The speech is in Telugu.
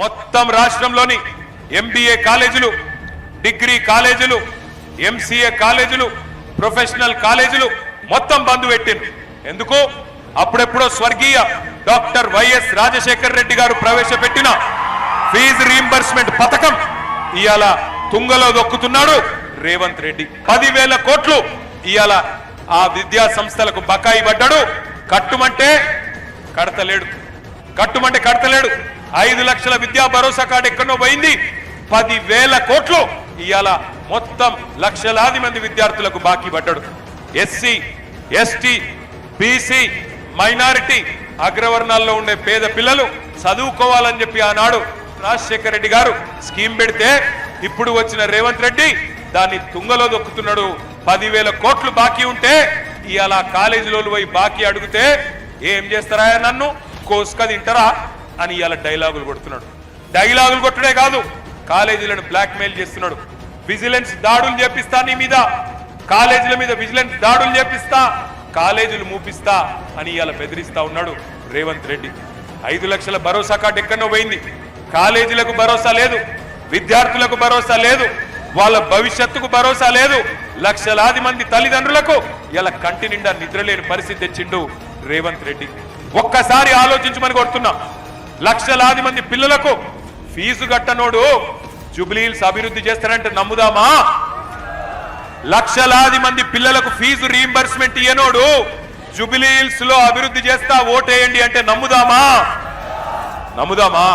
మొత్తం రాష్ట్రంలోని ఎంబీఏ కాలేజీలు, డిగ్రీ కాలేజీలు, ఎంసీఏ కాలేజీలు, ప్రొఫెషనల్ కాలేజీలు మొత్తం బంద్ పెట్టింది. ఎందుకు? అప్పుడెప్పుడో స్వర్గీయ డాక్టర్ వైఎస్ రాజశేఖర్ రెడ్డి గారు ప్రవేశపెట్టిన ఫీజు రీయింబర్స్మెంట్ పథకం ఇయాల తుంగలో దొక్కుతున్నాడు రేవంత్ రెడ్డి. 10,000 కోట్లు ఇయాల ఆ విద్యా సంస్థలకు బకాయి పడ్డాడు. కట్టుమంటే కడతలేడు, కట్టుమంటే కడతలేడు. 5 లక్షల విద్యా భరోసా కార్డు ఎక్కడో పోయింది. 10,000 కోట్లు ఇయాల మొత్తం లక్షలాది మంది విద్యార్థులకు బాకీ పడ్డాడు. ఎస్సీ, ఎస్టీ, బీసీ, మైనారిటీ, అగ్రవర్ణాల్లో ఉండే పేద పిల్లలు చదువుకోవాలని చెప్పి ఆనాడు రాజశేఖర రెడ్డి గారు స్కీమ్ పెడితే ఇప్పుడు వచ్చిన రేవంత్ రెడ్డి దాన్ని తుంగలో దొక్కుతున్నాడు. 10,000 కోట్లు బాకీ ఉంటే ఇవాళ కాలేజీలో పోయి బాకీ అడిగితే ఏం చేస్తారా, నన్ను కోసుక తింటారా అని ఇవాళ డైలాగులు కొడుతున్నాడు. డైలాగులు కొట్టడే కాదు, కాలేజీలను బ్లాక్ మెయిల్ చేస్తున్నాడు. విజిలెన్స్ దాడులు చేపిస్తా, నీ మీద కాలేజీల మీద విజిలెన్స్ దాడులు చేపిస్తా, కాలేజీలు మూపిస్తా అని ఇవాళ బెదిరిస్తా ఉన్నాడు రేవంత్ రెడ్డి. 5 లక్షల భరోసా కార్డు ఎక్కడో పోయింది. కాలేజీలకు భరోసా లేదు, విద్యార్థులకు భరోసా లేదు, వాళ్ళ భవిష్యత్తుకు భరోసా లేదు. లక్షలాది మంది తల్లిదండ్రులకు ఇలా కంటి నిండా నిద్రలేని పరిస్థితి తెచ్చిండు రేవంత్ రెడ్డి. ఒక్కసారి ఆలోచించమని కొడుతున్నా. లక్షలాది మంది పిల్లలకు ఫీజు కట్టనోడు జూబ్లీహిల్స్ అభివృద్ధి చేస్తారంటే నమ్ముదామా? లక్షలాది మంది పిల్లలకు ఫీజు రీయింబర్స్మెంట్ ఇయ్యనోడు జూబ్లీహిల్స్ లో అభివృద్ధి చేస్తా ఓటేయండి అంటే నమ్ముదామా? నమ్ముదామా?